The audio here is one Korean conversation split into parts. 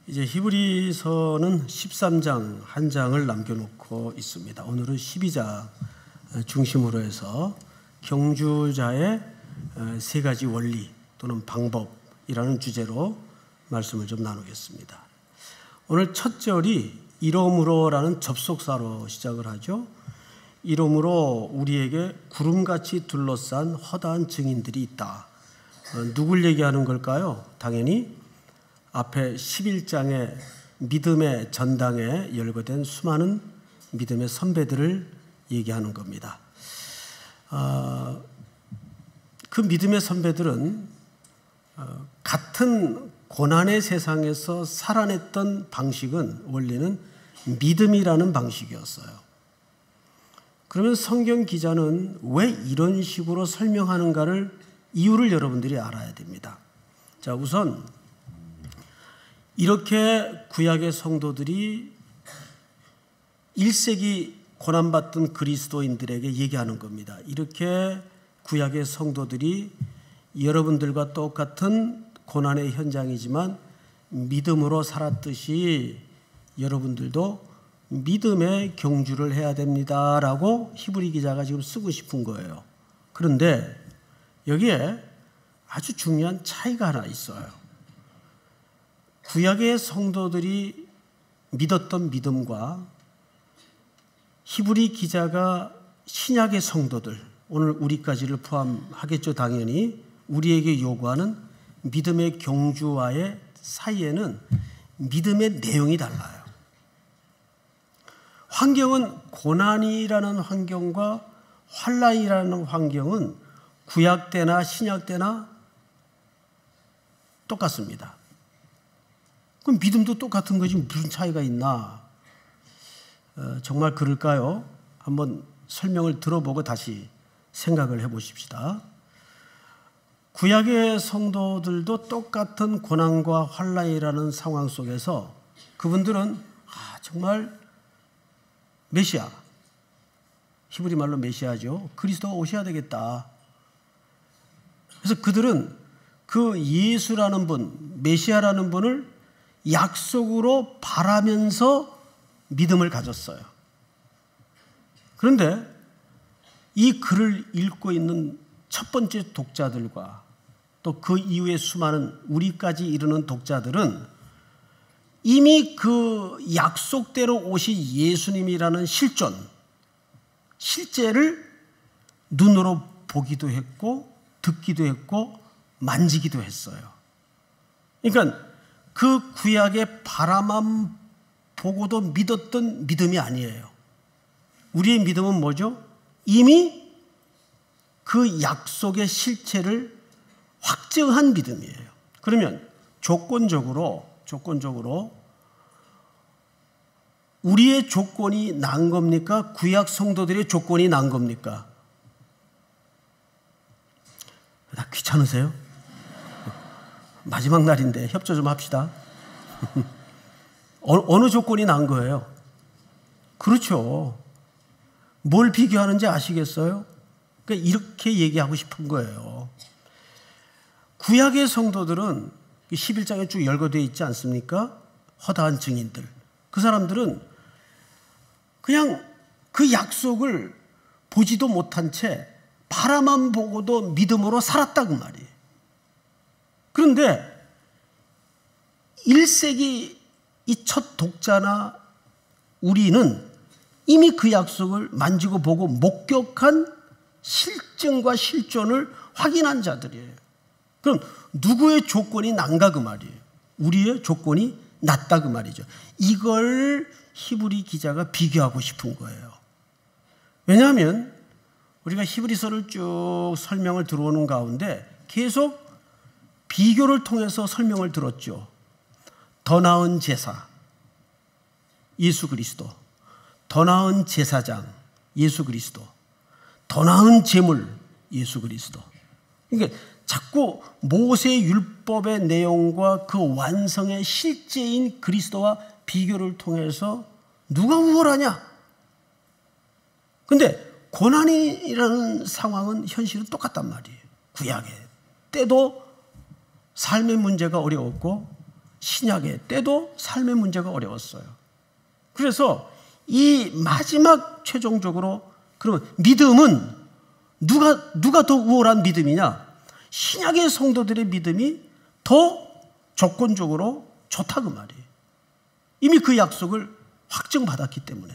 이제 히브리서는 13장 한 장을 남겨놓고 있습니다. 오늘은 12장 중심으로 해서 경주자의 세 가지 원리 또는 방법이라는 주제로 말씀을 좀 나누겠습니다. 오늘 첫 절이 이러므로라는 접속사로 시작을 하죠. 이러므로 우리에게 구름같이 둘러싼 허다한 증인들이 있다. 누굴 얘기하는 걸까요? 당연히 앞에 11장의 믿음의 전당에 열거된 수많은 믿음의 선배들을 얘기하는 겁니다. 그 믿음의 선배들은 같은 고난의 세상에서 살아냈던 방식은 원래는 믿음이라는 방식이었어요. 그러면 성경 기자는 왜 이런 식으로 설명하는가를 이유를 여러분들이 알아야 됩니다. 자, 우선 이렇게 구약의 성도들이 1세기 고난받던 그리스도인들에게 얘기하는 겁니다. 이렇게 구약의 성도들이 여러분들과 똑같은 고난의 현장이지만 믿음으로 살았듯이 여러분들도 믿음의 경주를 해야 됩니다라고 히브리 기자가 지금 쓰고 싶은 거예요. 그런데 여기에 아주 중요한 차이가 하나 있어요. 구약의 성도들이 믿었던 믿음과 히브리 기자가 신약의 성도들, 오늘 우리까지를 포함하겠죠. 당연히 우리에게 요구하는 믿음의 경주와의 사이에는 믿음의 내용이 달라요. 환경은 고난이라는 환경과 환난이라는 환경은 구약 때나 신약 때나 똑같습니다. 그럼 믿음도 똑같은 거지 무슨 차이가 있나? 정말 그럴까요? 한번 설명을 들어보고 다시 생각을 해보십시다. 구약의 성도들도 똑같은 고난과 환난이라는 상황 속에서 그분들은 정말 메시아, 히브리 말로 메시아죠. 그리스도가 오셔야 되겠다. 그래서 그들은 그 예수라는 분, 메시아라는 분을 약속으로 바라면서 믿음을 가졌어요. 그런데 이 글을 읽고 있는 첫 번째 독자들과 또 그 이후에 수많은 우리까지 이르는 독자들은 이미 그 약속대로 오신 예수님이라는 실제를 눈으로 보기도 했고 듣기도 했고 만지기도 했어요. 그러니까 그 구약의 바라만 보고도 믿었던 믿음이 아니에요. 우리의 믿음은 뭐죠? 이미 그 약속의 실체를 확증한 믿음이에요. 그러면 조건적으로 우리의 조건이 난 겁니까? 구약 성도들의 조건이 난 겁니까? 나 귀찮으세요? 마지막 날인데 협조 좀 합시다. 어느 조건이 난 거예요? 그렇죠. 뭘 비교하는지 아시겠어요? 그러니까 이렇게 얘기하고 싶은 거예요. 구약의 성도들은 11장에 쭉 열거되어 있지 않습니까? 허다한 증인들. 그 사람들은 그냥 그 약속을 보지도 못한 채 바라만 보고도 믿음으로 살았다 그 말이에요. 그런데 1세기 이 첫 독자나 우리는 이미 그 약속을 만지고 보고 목격한 실증과 실존을 확인한 자들이에요. 그럼 누구의 조건이 난가 그 말이에요? 우리의 조건이 낮다 그 말이죠. 이걸 히브리 기자가 비교하고 싶은 거예요. 왜냐하면 우리가 히브리서를 쭉 설명을 들어오는 가운데 계속 비교를 통해서 설명을 들었죠. 더 나은 제사, 예수 그리스도. 더 나은 제사장, 예수 그리스도. 더 나은 제물, 예수 그리스도. 그러니까 자꾸 모세의 율법의 내용과 그 완성의 실제인 그리스도와 비교를 통해서 누가 우월하냐? 그런데 고난이라는 상황은 현실은 똑같단 말이에요. 구약에 때도 삶의 문제가 어려웠고 신약의 때도 삶의 문제가 어려웠어요. 그래서 이 마지막 최종적으로 그러면 믿음은 누가 더 우월한 믿음이냐? 신약의 성도들의 믿음이 더 조건적으로 좋다 그 말이에요. 이미 그 약속을 확정받았기 때문에.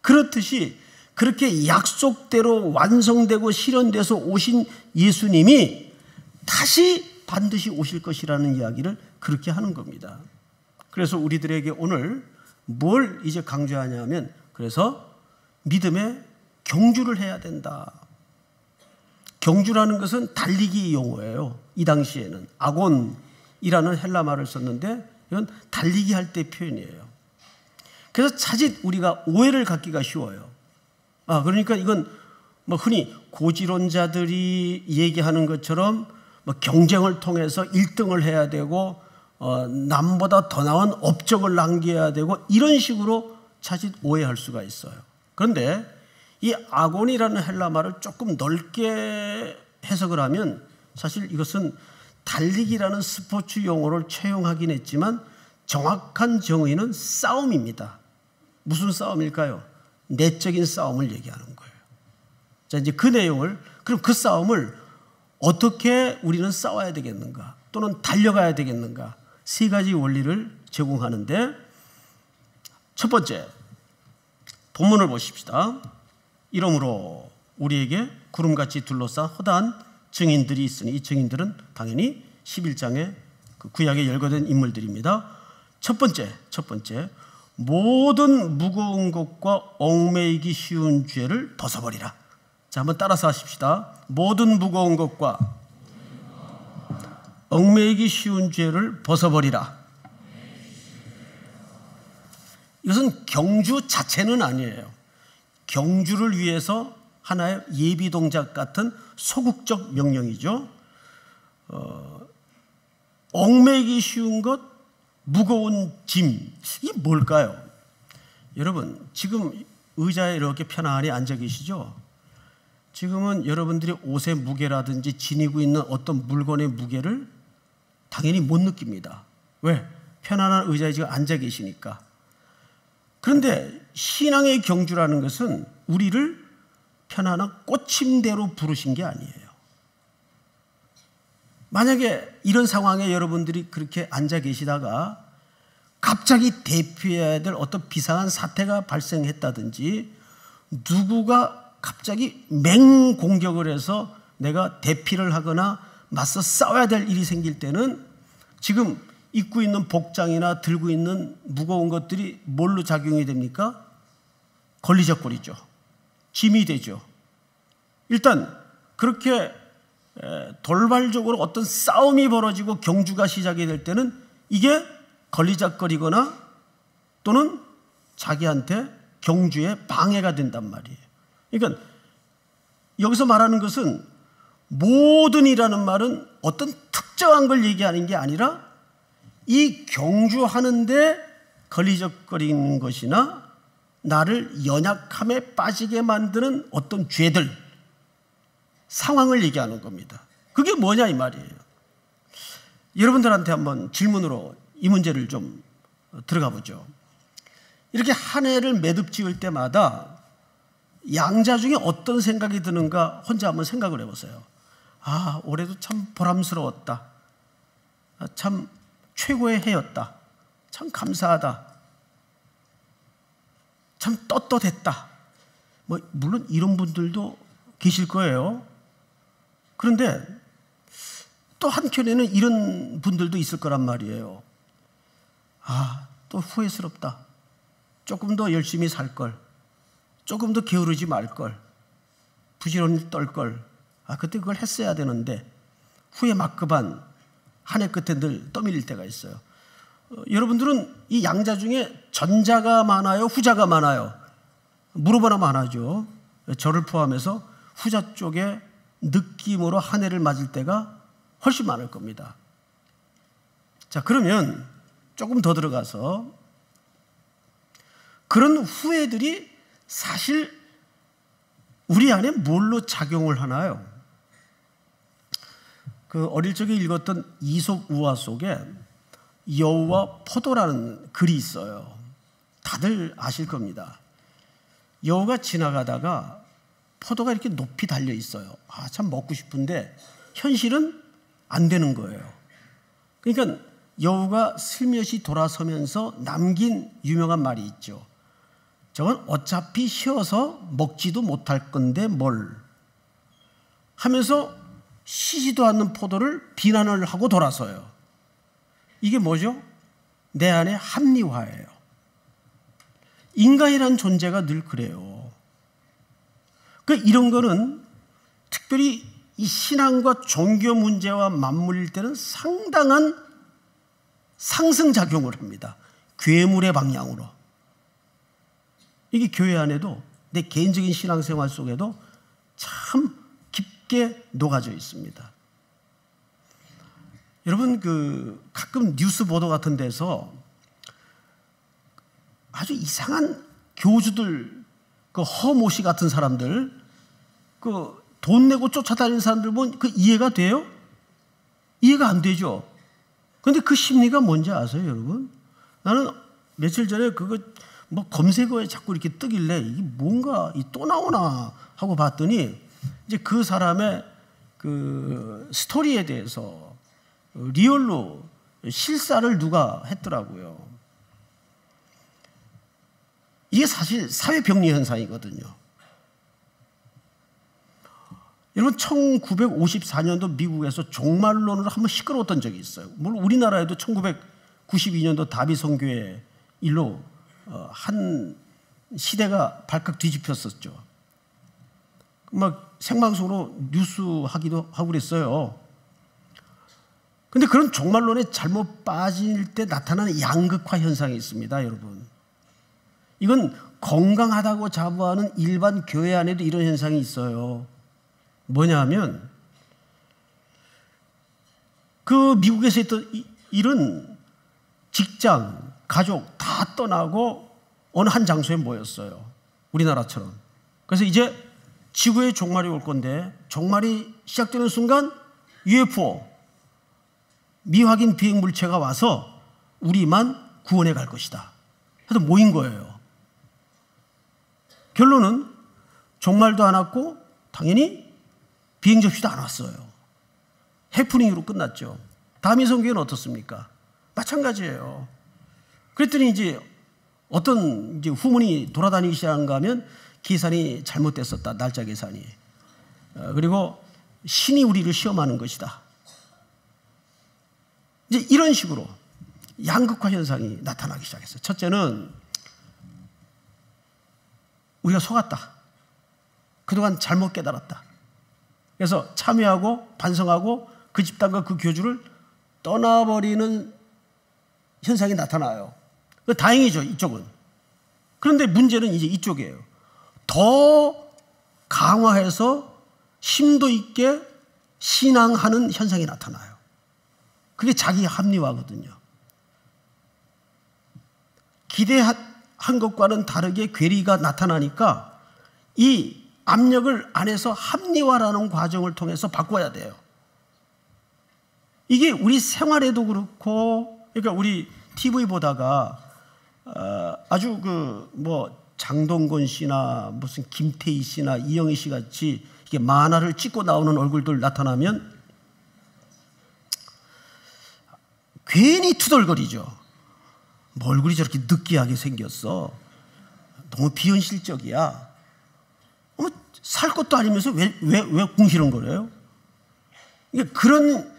그렇듯이 그렇게 약속대로 완성되고 실현돼서 오신 예수님이 다시 반드시 오실 것이라는 이야기를 그렇게 하는 겁니다. 그래서 우리들에게 오늘 뭘 이제 강조하냐면, 그래서 믿음의 경주를 해야 된다. 경주라는 것은 달리기 용어예요. 이 당시에는 아곤이라는 헬라 말을 썼는데 이건 달리기 할 때 표현이에요. 그래서 자칫 우리가 오해를 갖기가 쉬워요. 그러니까 이건 뭐 흔히 고지론자들이 얘기하는 것처럼 뭐 경쟁을 통해서 1등을 해야 되고 남보다 더 나은 업적을 남겨야 되고 이런 식으로 자칫 오해할 수가 있어요. 그런데 이 아곤이라는 헬라 말을 조금 넓게 해석을 하면 사실 이것은 달리기라는 스포츠 용어를 채용하긴 했지만 정확한 정의는 싸움입니다. 무슨 싸움일까요? 내적인 싸움을 얘기하는 거예요. 자, 이제 그 내용을, 그럼 그 싸움을 어떻게 우리는 싸워야 되겠는가? 또는 달려가야 되겠는가? 세 가지 원리를 제공하는데, 첫 번째, 본문을 보십시다. 이러므로 우리에게 구름같이 둘러싼 허다한 증인들이 있으니, 이 증인들은 당연히 11장의 그 구약에 열거된 인물들입니다. 첫 번째, 모든 무거운 것과 얽매이기 쉬운 죄를 벗어버리라. 자, 한번 따라서 하십시다. 모든 무거운 것과 얽매이기 쉬운 죄를 벗어버리라. 이것은 경주 자체는 아니에요. 경주를 위해서 하나의 예비 동작 같은 소극적 명령이죠. 얽매이기 쉬운 것, 무거운 짐, 이게 뭘까요? 여러분, 지금 의자에 이렇게 편안히 앉아 계시죠? 지금은 여러분들이 옷의 무게라든지 지니고 있는 어떤 물건의 무게를 당연히 못 느낍니다. 왜? 편안한 의자에 지금 앉아 계시니까. 그런데 신앙의 경주라는 것은 우리를 편안한 꽃침대로 부르신 게 아니에요. 만약에 이런 상황에 여러분들이 그렇게 앉아 계시다가 갑자기 대피해야 될 어떤 비상한 사태가 발생했다든지 누구가 갑자기 맹공격을 해서 내가 대피를 하거나 맞서 싸워야 될 일이 생길 때는 지금 입고 있는 복장이나 들고 있는 무거운 것들이 뭘로 작용이 됩니까? 걸리적거리죠. 짐이 되죠. 일단 그렇게 돌발적으로 어떤 싸움이 벌어지고 경주가 시작이 될 때는 이게 걸리적거리거나 또는 자기한테 경주에 방해가 된단 말이에요. 그러니까 여기서 말하는 것은 모든이라는 말은 어떤 특정한 걸 얘기하는 게 아니라 이 경주하는데 걸리적거리는 것이나 나를 연약함에 빠지게 만드는 어떤 죄들, 상황을 얘기하는 겁니다. 그게 뭐냐 이 말이에요. 여러분들한테 한번 질문으로 이 문제를 좀 들어가 보죠. 이렇게 한 해를 매듭 지을 때마다 양자 중에 어떤 생각이 드는가 혼자 한번 생각을 해보세요. 올해도 참 보람스러웠다. 참 최고의 해였다. 참 감사하다. 참 떳떳했다. 물론 이런 분들도 계실 거예요. 그런데 또 한켠에는 이런 분들도 있을 거란 말이에요. 또 후회스럽다. 조금 더 열심히 살 걸. 조금 더 게으르지 말 걸. 부지런히 떨 걸. 그때 그걸 했어야 되는데 후회 막급한 한 해 끝에 늘 떠밀릴 때가 있어요. 여러분들은 이 양자 중에 전자가 많아요? 후자가 많아요? 물어보나 많아죠. 저를 포함해서 후자 쪽에 느낌으로 한 해를 맞을 때가 훨씬 많을 겁니다. 자, 그러면 조금 더 들어가서 그런 후회들이 사실 우리 안에 뭘로 작용을 하나요? 그 어릴 적에 읽었던 이솝 우화 속에 여우와 포도라는 글이 있어요. 다들 아실 겁니다. 여우가 지나가다가 포도가 이렇게 높이 달려 있어요. 참 먹고 싶은데 현실은 안 되는 거예요. 그러니까 여우가 슬며시 돌아서면서 남긴 유명한 말이 있죠. 저건 어차피 쉬어서 먹지도 못할 건데 뭘 하면서 쉬지도 않는 포도를 비난을 하고 돌아서요. 이게 뭐죠? 내 안에 합리화예요. 인간이란 존재가 늘 그래요. 이런 거는 특별히 이 신앙과 종교 문제와 맞물릴 때는 상당한 상승작용을 합니다. 괴물의 방향으로. 이게 교회 안에도 내 개인적인 신앙생활 속에도 참 깊게 녹아져 있습니다. 여러분 가끔 뉴스 보도 같은 데서 아주 이상한 교주들, 허모씨 같은 사람들, 돈 내고 쫓아다니는 사람들 보면 이해가 돼요? 이해가 안 되죠. 그런데 그 심리가 뭔지 아세요, 여러분? 나는 며칠 전에 검색어에 자꾸 이렇게 뜨길래 이게 뭔가 또 나오나 하고 봤더니 이제 그 사람의 스토리에 대해서 리얼로 실사를 누가 했더라고요. 이게 사실 사회병리 현상이거든요. 여러분 1954년도 미국에서 종말론으로 한번 시끄러웠던 적이 있어요. 물론 우리나라에도 1992년도 다비 선교의 일로 한 시대가 발칵 뒤집혔었죠. 막 생방송으로 뉴스 하기도 하고 그랬어요. 근데 그런 종말론에 잘못 빠질 때 나타나는 양극화 현상이 있습니다, 여러분. 이건 건강하다고 자부하는 일반 교회 안에도 이런 현상이 있어요. 뭐냐 하면 미국에서 있던 일은 직장, 가족 다 떠나고 어느 한 장소에 모였어요. 우리나라처럼. 그래서 이제 지구의 종말이 올 건데 종말이 시작되는 순간 UFO, 미확인 비행 물체가 와서 우리만 구원해 갈 것이다. 그래서 모인 거예요. 결론은 종말도 안 왔고 당연히 비행 접시도 안 왔어요. 해프닝으로 끝났죠. 다미 선교회는 어떻습니까? 마찬가지예요. 그랬더니 이제 어떤 후문이 돌아다니기 시작한가 하면 계산이 잘못됐었다. 날짜 계산이. 그리고 신이 우리를 시험하는 것이다. 이제 이런 식으로 양극화 현상이 나타나기 시작했어요. 첫째는 우리가 속았다. 그동안 잘못 깨달았다. 그래서 참여하고 반성하고 그 집단과 그 교주를 떠나버리는 현상이 나타나요. 다행이죠, 이쪽은. 그런데 문제는 이제 이쪽이에요. 더 강화해서 심도 있게 신앙하는 현상이 나타나요. 그게 자기 합리화거든요. 기대한 것과는 다르게 괴리가 나타나니까 이 압력을 안에서 합리화라는 과정을 통해서 바꿔야 돼요. 이게 우리 생활에도 그렇고, 그러니까 우리 TV 보다가 아주 장동건 씨나 무슨 김태희 씨나 이영희 씨 같이 이게 만화를 찍고 나오는 얼굴들 나타나면 괜히 투덜거리죠. 뭐 얼굴이 저렇게 느끼하게 생겼어. 너무 비현실적이야. 살 것도 아니면서 왜 궁시렁거려요? 그런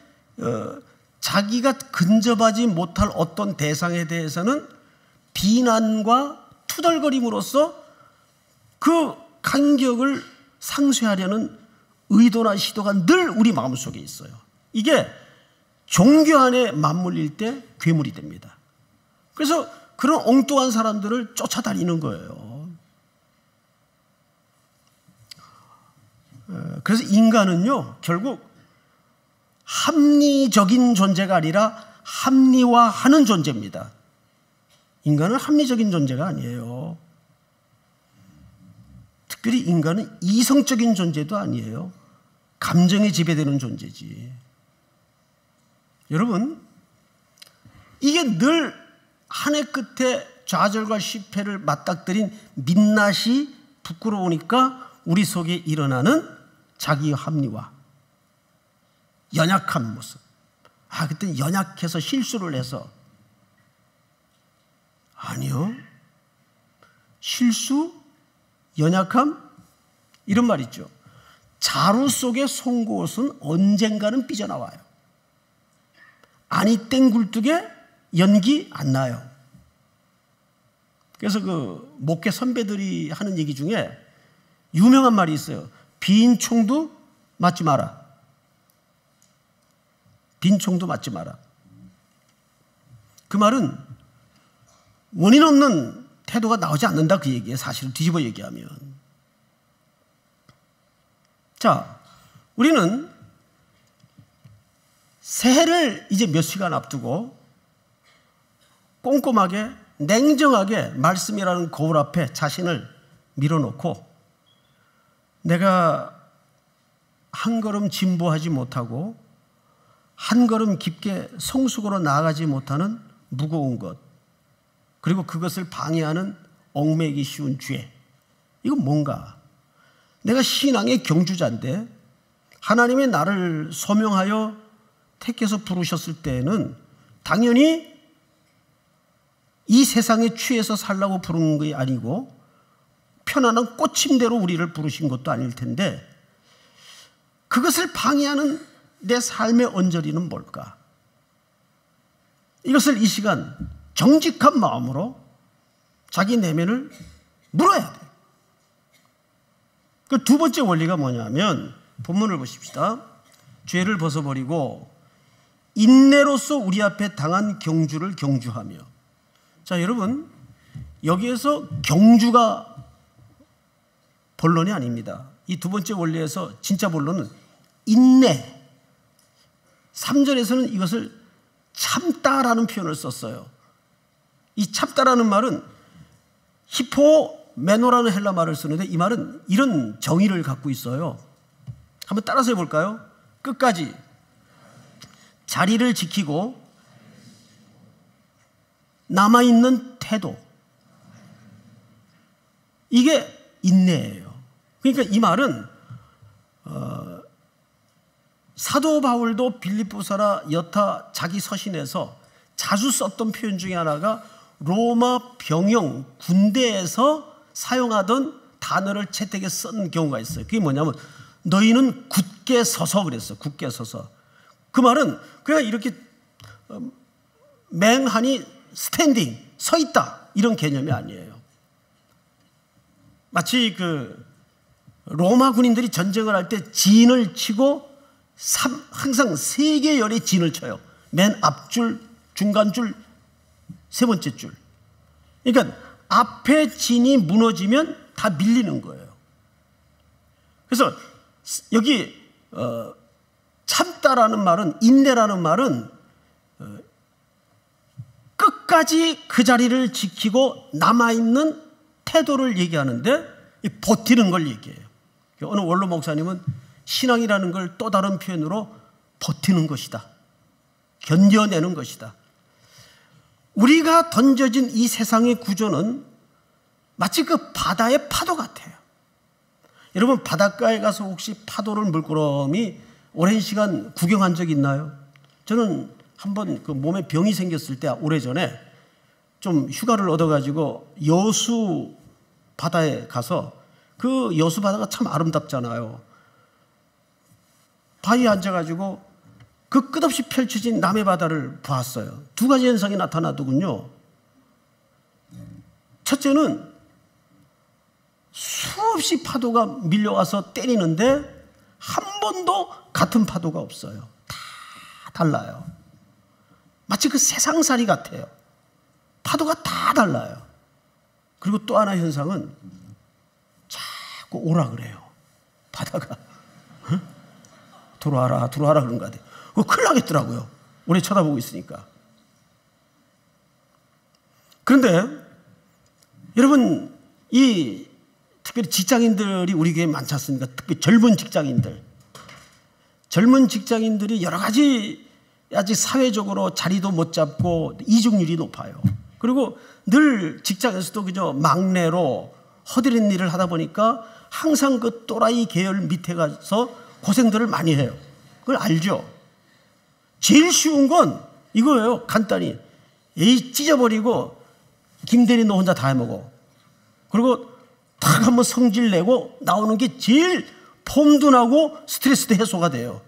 자기가 근접하지 못할 어떤 대상에 대해서는 비난과 투덜거림으로써 그 간격을 상쇄하려는 의도나 시도가 늘 우리 마음속에 있어요. 이게 종교 안에 맞물릴 때 괴물이 됩니다. 그래서 그런 엉뚱한 사람들을 쫓아다니는 거예요. 그래서 인간은요, 결국 합리적인 존재가 아니라 합리화하는 존재입니다. 인간은 합리적인 존재가 아니에요. 특별히 인간은 이성적인 존재도 아니에요. 감정에 지배되는 존재지. 여러분, 이게 늘 한 해 끝에 좌절과 실패를 맞닥뜨린 민낯이 부끄러우니까 우리 속에 일어나는 자기 합리화, 연약한 모습. 그때 연약해서 실수를 해서. 아니요. 실수, 연약함, 이런 말 있죠. 자루 속의 송곳은 언젠가는 삐져나와요. 아니 땡 굴뚝에 연기 안 나요. 그래서 그 목회 선배들이 하는 얘기 중에 유명한 말이 있어요. 빈 총도 맞지 마라. 빈 총도 맞지 마라. 그 말은 원인 없는 태도가 나오지 않는다, 그 얘기예요. 사실을 뒤집어 얘기하면. 자, 우리는 새해를 이제 몇 시간 앞두고 꼼꼼하게 냉정하게 말씀이라는 거울 앞에 자신을 밀어놓고 내가 한 걸음 진보하지 못하고 한 걸음 깊게 성숙으로 나아가지 못하는 무거운 것, 그리고 그것을 방해하는 얽매이기 쉬운 죄, 이건 뭔가? 내가 신앙의 경주자인데 하나님이 나를 소명하여 택해서 부르셨을 때에는 당연히 이 세상에 취해서 살라고 부르는 게 아니고 편안한 꽃침대로 우리를 부르신 것도 아닐 텐데 그것을 방해하는 내 삶의 언저리는 뭘까? 이것을 이 시간 정직한 마음으로 자기 내면을 물어야 돼요. 그 두 번째 원리가 뭐냐면 본문을 보십시다. 죄를 벗어버리고 인내로서 우리 앞에 당한 경주를 경주하며. 자, 여러분, 여기에서 경주가 본론이 아닙니다. 이 두 번째 원리에서 진짜 본론은 인내. 3절에서는 이것을 참다라는 표현을 썼어요. 이 참다라는 말은 히포메노라는 헬라 말을 쓰는데 이 말은 이런 정의를 갖고 있어요. 한번 따라서 해볼까요? 끝까지 자리를 지키고 남아있는 태도, 이게 인내예요. 그러니까 이 말은 사도 바울도 빌립보서나 여타 자기 서신에서 자주 썼던 표현 중에 하나가 로마 병영 군대에서 사용하던 단어를 채택해 쓴 경우가 있어요. 그게 뭐냐면 너희는 굳게 서서 그랬어요. 굳게 서서. 그 말은 그냥 이렇게 맹하니 스탠딩, 서 있다, 이런 개념이 아니에요. 마치 그 로마 군인들이 전쟁을 할 때 진을 치고 항상 세 개의 열의 진을 쳐요. 맨 앞줄, 중간줄, 세 번째 줄. 그러니까 앞에 진이 무너지면 다 밀리는 거예요. 그래서 여기 참다라는 말은, 인내라는 말은 끝까지 그 자리를 지키고 남아있는 태도를 얘기하는데 버티는 걸 얘기해요. 어느 원로 목사님은 신앙이라는 걸 또 다른 표현으로 버티는 것이다, 견뎌내는 것이다. 우리가 던져진 이 세상의 구조는 마치 그 바다의 파도 같아요. 여러분, 바닷가에 가서 혹시 파도를 물끄러미 오랜 시간 구경한 적 있나요? 저는 한번 그 몸에 병이 생겼을 때 오래전에 좀 휴가를 얻어가지고 여수 바다에 가서, 그 여수 바다가 참 아름답잖아요. 바위에 앉아가지고 그 끝없이 펼쳐진 남해 바다를 보았어요. 두 가지 현상이 나타나더군요. 첫째는 수없이 파도가 밀려와서 때리는데 한 번도 같은 파도가 없어요. 다 달라요. 마치 그 세상살이 같아요. 파도가 다 달라요. 그리고 또 하나 현상은 자꾸 오라 그래요. 바다가. 들어와라, 들어와라 그런 거 같아요. 큰일 나겠더라고요. 오래 쳐다보고 있으니까. 그런데 여러분, 이 특별히 직장인들이 우리 교회에 많지 않습니까? 특히 젊은 직장인들. 젊은 직장인들이 여러 가지 아직 사회적으로 자리도 못 잡고 이직률이 높아요. 그리고 늘 직장에서도 그저 막내로 허드렛 일을 하다 보니까 항상 그 또라이 계열 밑에 가서 고생들을 많이 해요. 그걸 알죠? 제일 쉬운 건 이거예요. 간단히. 에이, 찢어버리고 김대리 너 혼자 다 해먹어. 그리고 딱 한번 성질 내고 나오는 게 제일 폼도 나고 스트레스도 해소가 돼요.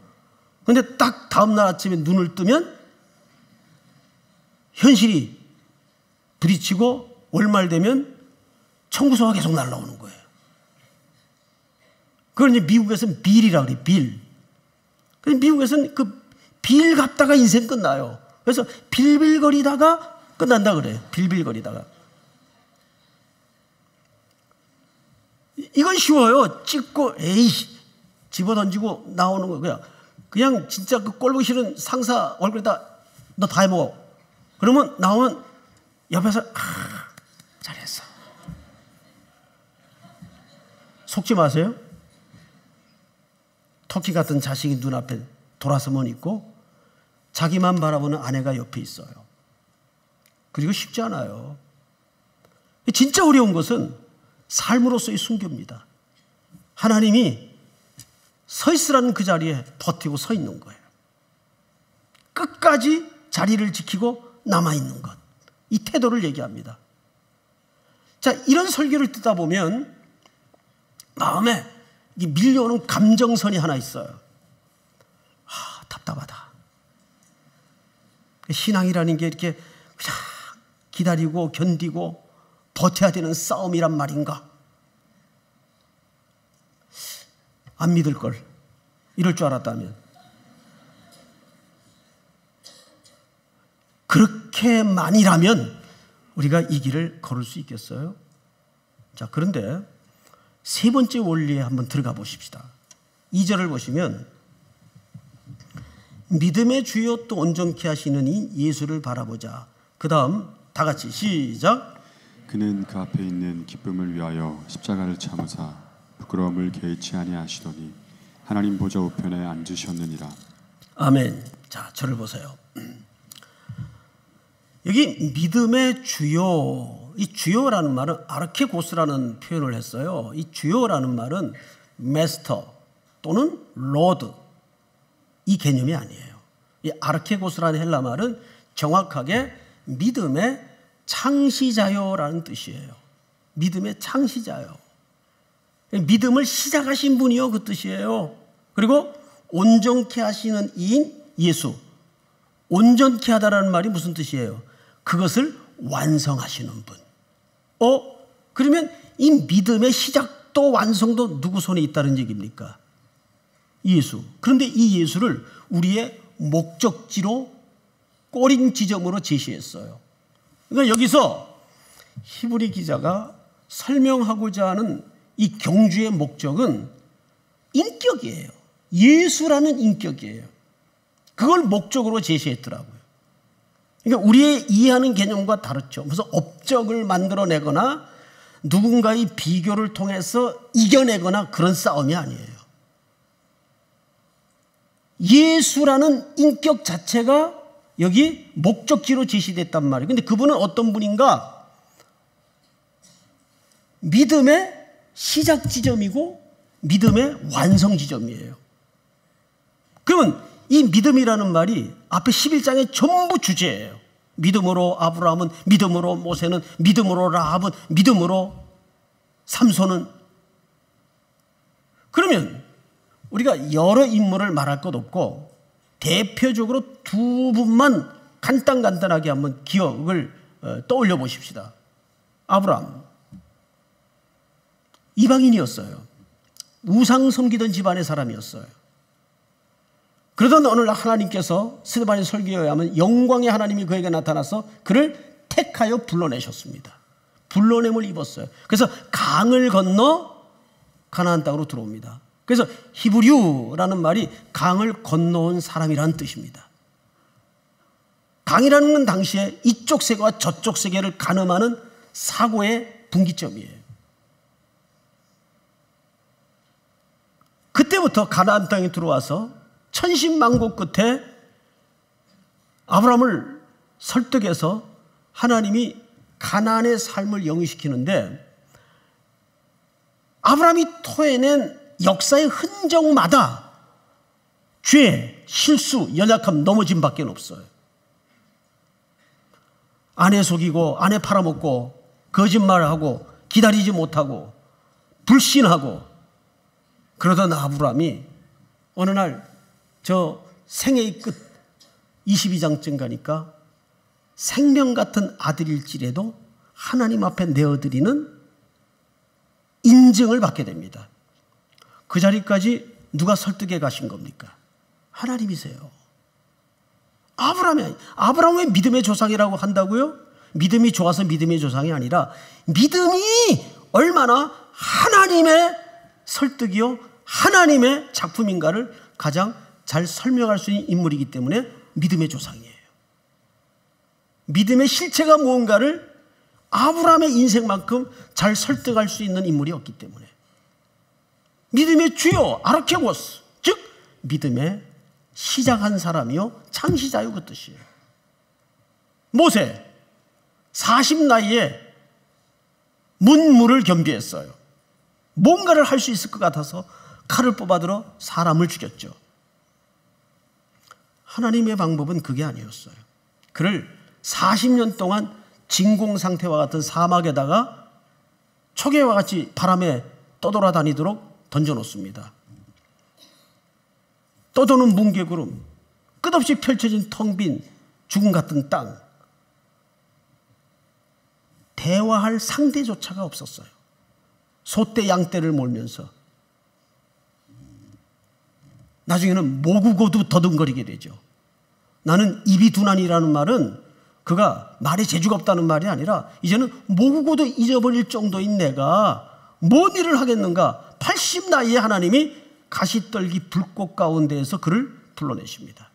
근데 딱 다음날 아침에 눈을 뜨면 현실이 부딪히고 월말 되면 청구서가 계속 날라오는 거예요. 그걸 이제 미국에서는 빌이라고 그래요. 빌. 그래서 미국에서는 그 빌 갚다가 인생 끝나요. 그래서 빌빌거리다가 끝난다 그래요. 빌빌거리다가. 이건 쉬워요. 찍고 에이 집어던지고 나오는 거 그냥 진짜 그 꼴보기 싫은 상사 얼굴에다 너 다 해먹어. 그러면 나오면 옆에서 잘했어. 속지 마세요. 토끼 같은 자식이 눈앞에 돌아서만 있고 자기만 바라보는 아내가 옆에 있어요. 그리고 쉽지 않아요. 진짜 어려운 것은 삶으로서의 순교입니다. 하나님이 서 있으라는 그 자리에 버티고 서 있는 거예요. 끝까지 자리를 지키고 남아있는 것. 이 태도를 얘기합니다. 자, 이런 설교를 듣다 보면 마음에 밀려오는 감정선이 하나 있어요. 답답하다. 신앙이라는 게 이렇게 그냥 기다리고 견디고 버텨야 되는 싸움이란 말인가? 안 믿을 걸. 이럴 줄 알았다면. 그렇게만이라면 우리가 이 길을 걸을 수 있겠어요? 자, 그런데 세 번째 원리에 한번 들어가 보십시다. 2절을 보시면 믿음의 주요 또 온전케 하시는 이 예수를 바라보자. 그 다음 다 같이 시작. 그는 그 앞에 있는 기쁨을 위하여 십자가를 참으사 부끄러움을 개의치 아니하시더니 하나님 보좌 우편에 앉으셨느니라. 아멘. 자, 저를 보세요. 여기 믿음의 주요, 이 주요라는 말은 아르케고스라는 표현을 했어요. 이 주요라는 말은 마스터 또는 로드 이 개념이 아니에요. 이 아르케고스라는 헬라 말은 정확하게 믿음의 창시자요라는 뜻이에요. 믿음의 창시자요. 믿음을 시작하신 분이요 그 뜻이에요. 그리고 온전케 하시는 이인 예수. 온전케 하다라는 말이 무슨 뜻이에요? 그것을 완성하시는 분. 그러면 이 믿음의 시작도 완성도 누구 손에 있다는 얘기입니까? 예수. 그런데 이 예수를 우리의 목적지로 꼬린 지점으로 제시했어요. 그러니까 여기서 히브리 기자가 설명하고자 하는 이 경주의 목적은 인격이에요. 예수라는 인격이에요. 그걸 목적으로 제시했더라고요. 그러니까 우리의 이해하는 개념과 다르죠. 무슨 업적을 만들어내거나 누군가의 비교를 통해서 이겨내거나 그런 싸움이 아니에요. 예수라는 인격 자체가 여기 목적지로 제시됐단 말이에요. 근데 그분은 어떤 분인가? 믿음의 시작 지점이고 믿음의 완성 지점이에요. 그러면 이 믿음이라는 말이 앞에 11장의 전부 주제예요. 믿음으로 아브라함은, 믿음으로 모세는, 믿음으로 라합은, 믿음으로 삼손은. 그러면 우리가 여러 인물을 말할 것 없고 대표적으로 두 분만 간단하게 한번 기억을 떠올려 보십시다. 아브라함 이방인이었어요. 우상 섬기던 집안의 사람이었어요. 그러던 어느 날 하나님께서 스데반의 설교에 의하면 영광의 하나님이 그에게 나타나서 그를 택하여 불러내셨습니다. 불러냄을 입었어요. 그래서 강을 건너 가나안 땅으로 들어옵니다. 그래서 히브리우라는 말이 강을 건너온 사람이라는 뜻입니다. 강이라는 건 당시에 이쪽 세계와 저쪽 세계를 가늠하는 사고의 분기점이에요. 그때부터 가나안 땅에 들어와서 천신만고 끝에 아브라함을 설득해서 하나님이 가나안의 삶을 영위시키는데, 아브라함이 토해낸 역사의 흔적마다 죄, 실수, 연약함, 넘어짐밖에 없어요. 아내 속이고 아내 팔아먹고 거짓말하고 기다리지 못하고 불신하고 그러던 아브라함이 어느 날 저 생애의 끝 22장쯤 가니까 생명 같은 아들일지라도 하나님 앞에 내어드리는 인증을 받게 됩니다. 그 자리까지 누가 설득해 가신 겁니까? 하나님이세요. 아브라함의 믿음의 조상이라고 한다고요? 믿음이 좋아서 믿음의 조상이 아니라 믿음이 얼마나 하나님의 설득이요, 하나님의 작품인가를 가장 잘 설명할 수 있는 인물이기 때문에 믿음의 조상이에요. 믿음의 실체가 무언가를 아브라함의 인생만큼 잘 설득할 수 있는 인물이 없기 때문에 믿음의 주요 아르케고스, 즉 믿음의 시작한 사람이요 창시자요, 그 뜻이에요. 모세 40 나이에 문무를 겸비했어요. 뭔가를 할 수 있을 것 같아서 칼을 뽑아들어 사람을 죽였죠. 하나님의 방법은 그게 아니었어요. 그를 40년 동안 진공 상태와 같은 사막에다가 초계와 같이 바람에 떠돌아다니도록 던져놓습니다. 떠도는 뭉게구름, 끝없이 펼쳐진 텅 빈 죽음 같은 땅, 대화할 상대조차가 없었어요. 소떼 양떼를 몰면서 나중에는 모국어도 더듬거리게 되죠. 나는 입이 둔한이라는 말은 그가 말에 재주가 없다는 말이 아니라 이제는 모국어도 잊어버릴 정도인 내가 뭔 일을 하겠는가. 80 나이에 하나님이 가시떨기 불꽃 가운데에서 그를 불러내십니다.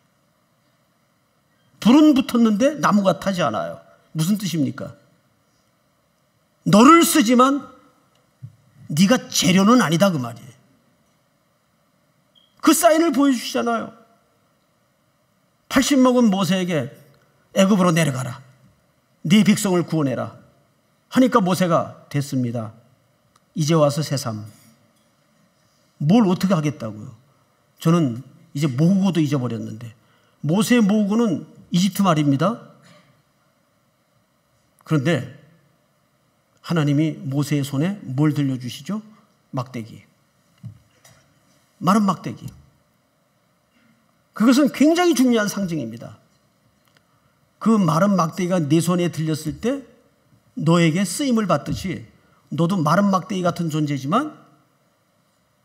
불은 붙었는데 나무가 타지 않아요. 무슨 뜻입니까? 너를 쓰지만 네가 재료는 아니다, 그 말이에요. 그 사인을 보여주시잖아요. 80 먹은 모세에게 애굽으로 내려가라, 네 백성을 구원해라 하니까 모세가 됐습니다, 이제 와서 새삼. 뭘 어떻게 하겠다고요? 저는 이제 모국어도 잊어버렸는데. 모세의 모국어는 이집트 말입니다. 그런데 하나님이 모세의 손에 뭘 들려주시죠? 막대기, 마른 막대기. 그것은 굉장히 중요한 상징입니다. 그 마른 막대기가 내 손에 들렸을 때 너에게 쓰임을 받듯이 너도 마른 막대기 같은 존재지만,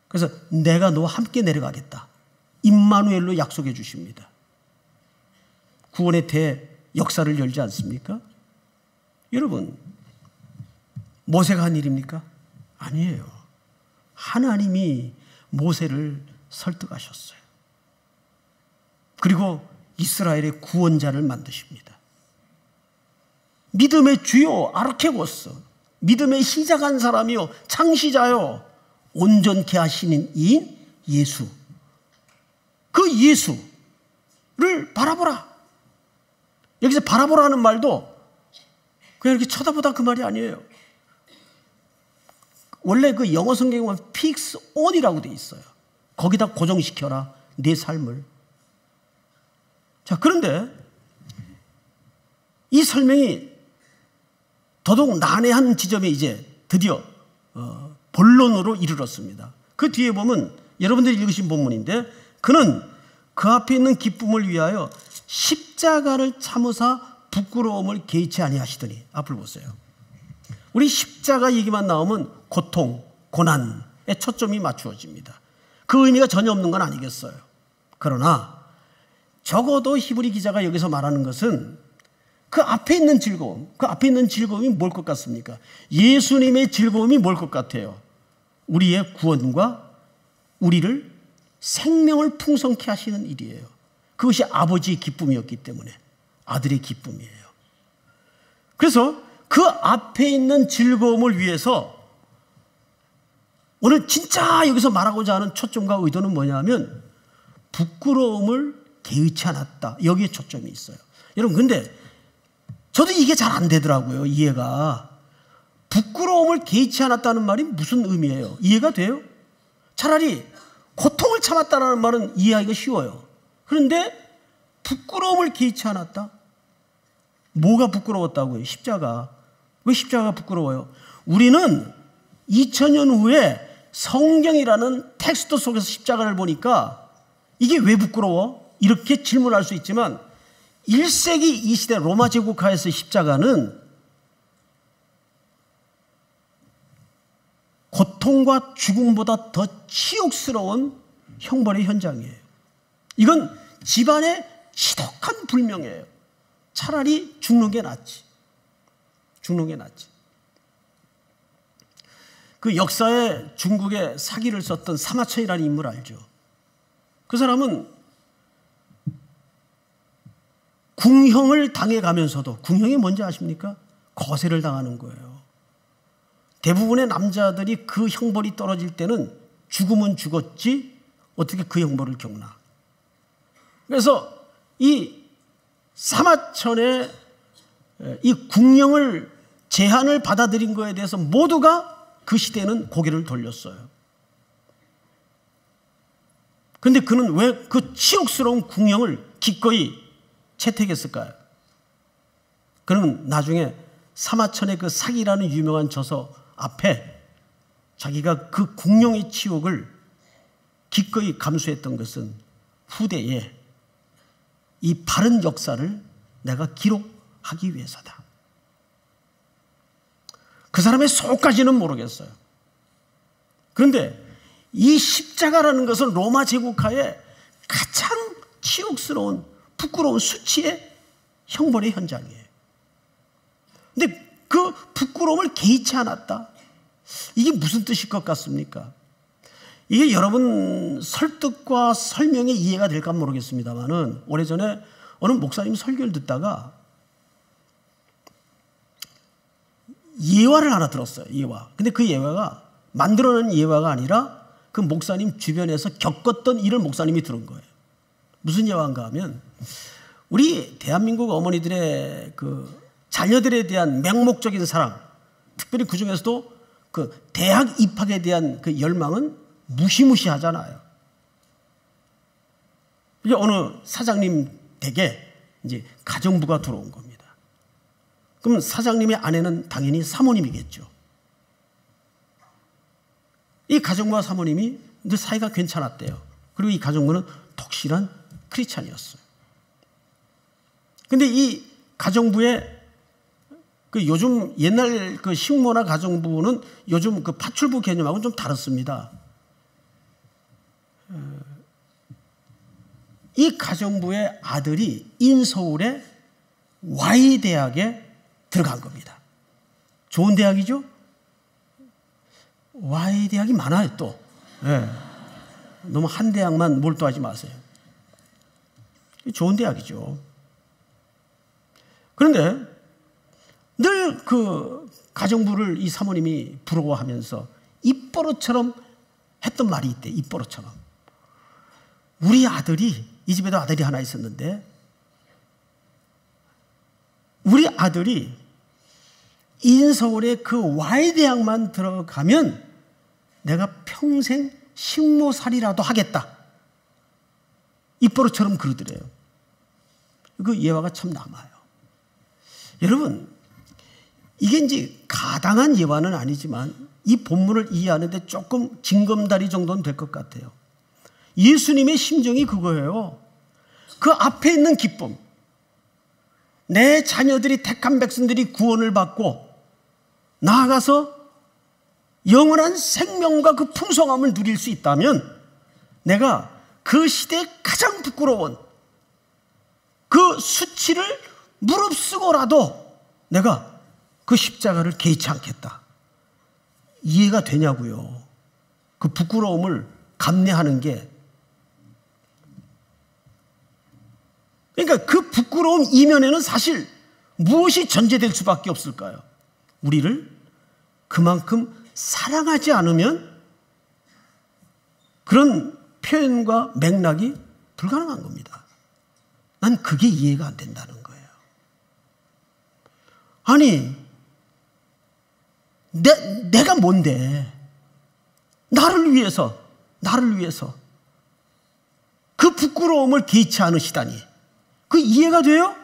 그래서 내가 너와 함께 내려가겠다, 임마누엘로 약속해 주십니다. 구원의 대 역사를 열지 않습니까? 여러분, 모세가 한 일입니까? 아니에요. 하나님이 모세를 설득하셨어요. 그리고 이스라엘의 구원자를 만드십니다. 믿음의 주요 아르케고스, 믿음의 시작한 사람이요 창시자요 온전케 하시는 이인 예수, 그 예수를 바라보라. 여기서 바라보라는 말도 그냥 이렇게 쳐다보다 그 말이 아니에요. 원래 그 영어 성경에 보면 fix on이라고 돼 있어요. 거기다 고정시켜라 내 삶을. 자, 그런데 이 설명이 더더욱 난해한 지점에 이제 드디어 본론으로 이르렀습니다. 그 뒤에 보면 여러분들이 읽으신 본문인데, 그는 그 앞에 있는 기쁨을 위하여 십자가를 참으사 부끄러움을 개의치 아니하시더니. 앞을 보세요. 우리 십자가 얘기만 나오면 고통, 고난에 초점이 맞추어집니다. 그 의미가 전혀 없는 건 아니겠어요. 그러나 적어도 히브리 기자가 여기서 말하는 것은 그 앞에 있는 즐거움, 그 앞에 있는 즐거움이 뭘 것 같습니까? 예수님의 즐거움이 뭘 것 같아요? 우리의 구원과 우리를 생명을 풍성케 하시는 일이에요. 그것이 아버지의 기쁨이었기 때문에 아들의 기쁨이에요. 그래서 그 앞에 있는 즐거움을 위해서 오늘 진짜 여기서 말하고자 하는 초점과 의도는 뭐냐면 부끄러움을 개의치 않았다. 여기에 초점이 있어요. 여러분, 근데 저도 이게 잘 안 되더라고요. 이해가. 부끄러움을 개의치 않았다는 말이 무슨 의미예요? 이해가 돼요? 차라리 고통을 참았다는 말은 이해하기가 쉬워요. 그런데 부끄러움을 개의치 않았다? 뭐가 부끄러웠다고요? 십자가. 왜 십자가가 부끄러워요? 우리는 2000년 후에 성경이라는 텍스트 속에서 십자가를 보니까 이게 왜 부끄러워? 이렇게 질문할 수 있지만 1세기 이 시대 로마 제국하에서 십자가는 고통과 죽음보다 더 치욕스러운 형벌의 현장이에요. 이건 집안의 지독한 불명이에요. 차라리 죽는 게 낫지. 죽는 게 낫지. 그 역사에 중국에 사기를 썼던 사마천이라는 인물 알죠? 그 사람은 궁형을 당해가면서도, 궁형이 뭔지 아십니까? 거세를 당하는 거예요. 대부분의 남자들이 그 형벌이 떨어질 때는 죽으면 죽었지 어떻게 그 형벌을 겪나. 그래서 이 사마천의 이 궁형을 제한을 받아들인 거에 대해서 모두가 그 시대에는 고개를 돌렸어요. 그런데 그는 왜 그 치욕스러운 궁형을 기꺼이 채택했을까요? 그는 나중에 사마천의 그 사기라는 유명한 저서 앞에 자기가 그 궁형의 치욕을 기꺼이 감수했던 것은 후대에 이 바른 역사를 내가 기록하기 위해서다. 그 사람의 속까지는 모르겠어요. 그런데 이 십자가라는 것은 로마 제국하에 가장 치욕스러운 부끄러운 수치의 형벌의 현장이에요. 근데 그 부끄러움을 개의치 않았다. 이게 무슨 뜻일 것 같습니까? 이게 여러분 설득과 설명에 이해가 될까 모르겠습니다만은 오래전에 어느 목사님 설교를 듣다가 예화를 하나 들었어요. 예화. 근데 그 예화가 만들어낸 예화가 아니라 그 목사님 주변에서 겪었던 일을 목사님이 들은 거예요. 무슨 예화인가 하면 우리 대한민국 어머니들의 그 자녀들에 대한 맹목적인 사랑, 특별히 그 중에서도 그 대학 입학에 대한 그 열망은 무시무시하잖아요. 이제 어느 사장님 댁에 이제 가정부가 들어온 겁니다. 그럼 사장님의 아내는 당연히 사모님이겠죠. 이 가정부와 사모님이 늘 사이가 괜찮았대요. 그리고 이 가정부는 독실한 크리스찬이었어요. 근데 이 가정부의 그 요즘 옛날 그 식모나 가정부는 요즘 그 파출부 개념하고는 좀 다릅니다. 이 가정부의 아들이 인서울의 Y대학에 들어간 겁니다. 좋은 대학이죠? Y대학이 많아요, 또. 네. 너무 한 대학만 몰두하지 마세요. 좋은 대학이죠. 그런데 늘 그 가정부를 이 사모님이 부러워하면서 입버릇처럼 했던 말이 있대. 입버릇처럼. 우리 아들이, 이 집에도 아들이 하나 있었는데 우리 아들이 인서울의 그 Y대학만 들어가면 내가 평생 식모살이라도 하겠다. 입버릇처럼 그러더래요. 그 예화가 참 남아요. 여러분, 이게 이제 가당한 예화는 아니지만 이 본문을 이해하는데 조금 징검다리 정도는 될 것 같아요. 예수님의 심정이 그거예요. 그 앞에 있는 기쁨. 내 자녀들이, 택한 백성들이 구원을 받고 나아가서 영원한 생명과 그 풍성함을 누릴 수 있다면 내가 그 시대에 가장 부끄러운 그 수치를 무릅쓰고라도 내가 그 십자가를 개의치 않겠다. 이해가 되냐고요. 그 부끄러움을 감내하는 게. 그러니까 그 부끄러움 이면에는 사실 무엇이 전제될 수밖에 없을까요? 우리를 그만큼 사랑하지 않으면 그런 표현과 맥락이 불가능한 겁니다. 난 그게 이해가 안 된다는 거예요. 아니, 내가 뭔데? 나를 위해서 그 부끄러움을 개의치 않으시다니. 그 이해가 돼요?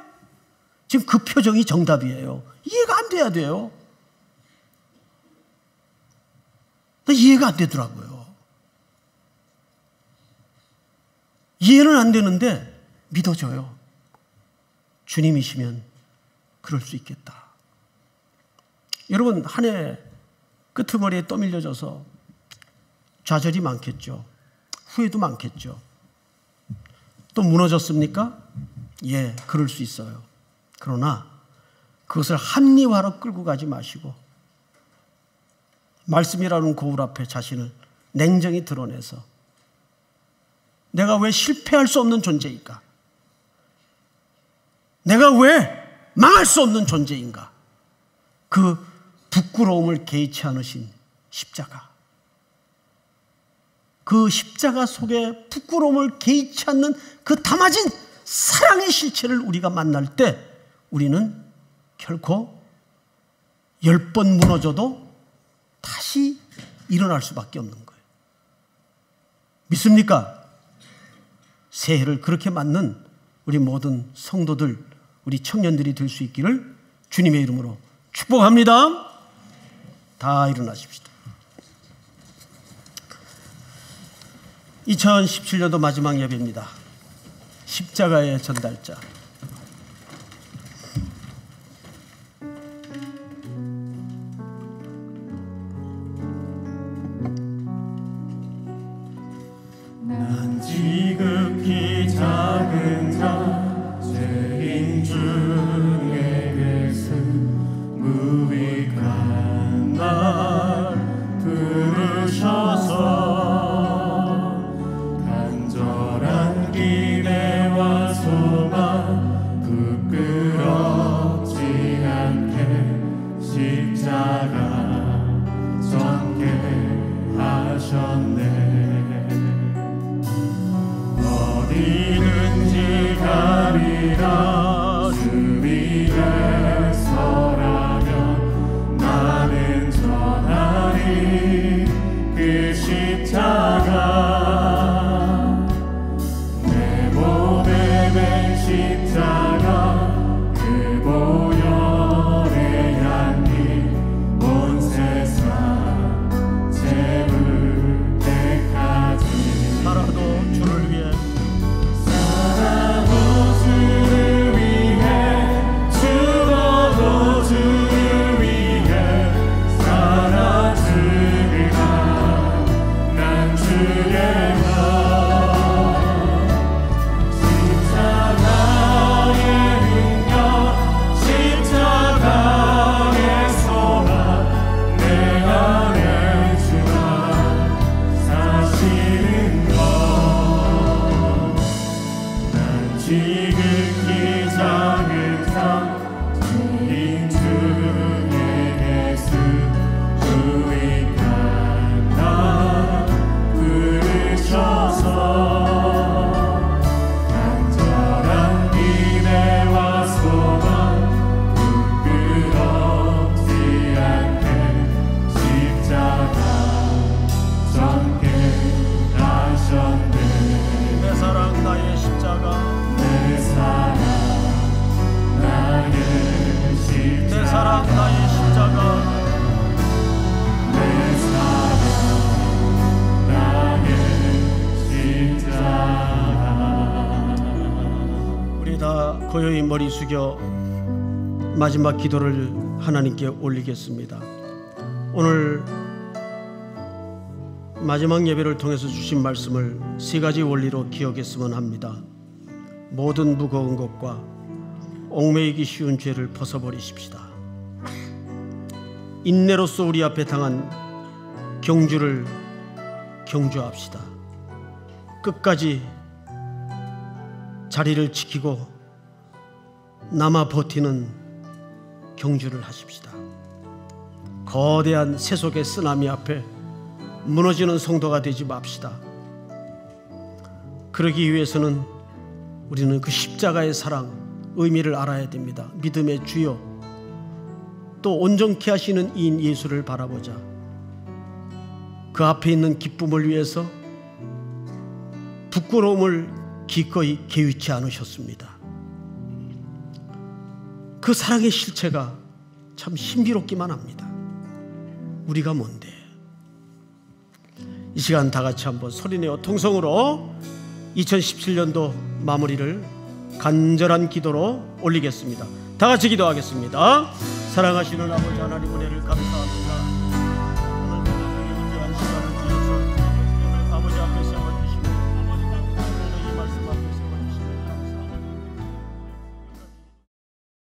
지금 그 표정이 정답이에요. 이해가 안 돼야 돼요. 나 이해가 안 되더라고요. 이해는 안 되는데 믿어져요. 주님이시면 그럴 수 있겠다. 여러분, 한 해 끄트머리에 떠밀려져서 좌절이 많겠죠. 후회도 많겠죠. 또 무너졌습니까? 예, 그럴 수 있어요. 그러나 그것을 합리화로 끌고 가지 마시고 말씀이라는 거울 앞에 자신을 냉정히 드러내서 내가 왜 실패할 수 없는 존재인가? 내가 왜 망할 수 없는 존재인가? 그 부끄러움을 개의치 않으신 십자가, 그 십자가 속에 부끄러움을 개의치 않는 그 담아진 사랑의 실체를 우리가 만날 때 우리는 결코 10번 무너져도 다시 일어날 수밖에 없는 거예요. 믿습니까? 새해를 그렇게 맞는 우리 모든 성도들, 우리 청년들이 될 수 있기를 주님의 이름으로 축복합니다. 다 일어나십시다. 2017년도 마지막 예배입니다. 십자가의 전달자. 난 지극히 작은 자, 죄인 중에 계신 무익한 날 부르셔서 간절한 기대와 소망 부끄럽지 않게 십자가 졌게 하셨네. 어디든지 가리라 주 위에 서라면 나는 전하리 그 십자가. 내 몸에 맨 십자가 그 보혈의 향기 온 세상 채울 때까지 살아도 주를 위해 주를 위해 죽어도 주를 위해 살아주리라. 난 주의 것 십자가의 능력 십자가의 소망 내 안에 주가 사시는 것. 난 지극히 작은 자, 죄인 중에 예수 유익한 나 부르셔서 간절한 기대와 소망 부끄럽지 않게 십자가 졌게 하셨네. 내 사랑 나의 십자가, 내 사랑 나의 내 사랑 나의 십자가. 내 사랑 나의 십자가. 우리 다 고요히 머리 숙여 마지막 기도를 하나님께 올리겠습니다. 오늘 마지막 예배를 통해서 주신 말씀을 세 가지 원리로 기억했으면 합니다. 모든 무거운 것과 얽매이기 쉬운 죄를 벗어버리십시다. 인내로서 우리 앞에 당한 경주를 경주합시다. 끝까지 자리를 지키고 남아 버티는 경주를 하십시다. 거대한 세속의 쓰나미 앞에 무너지는 성도가 되지 맙시다. 그러기 위해서는 우리는 그 십자가의 사랑, 의미를 알아야 됩니다. 믿음의 주요, 또 온전케 하시는 이인 예수를 바라보자. 그 앞에 있는 기쁨을 위해서 부끄러움을 기꺼이 개의치 않으셨습니다. 그 사랑의 실체가 참 신비롭기만 합니다. 우리가 뭔데? 이 시간 다 같이 한번 소리내어 통성으로 2017년도 마무리를 간절한 기도로 올리겠습니다. 다 같이 기도하겠습니다. 사랑하시는 아버지 하나님, 은혜를 감사합니다. 오늘 또 위대한 시간을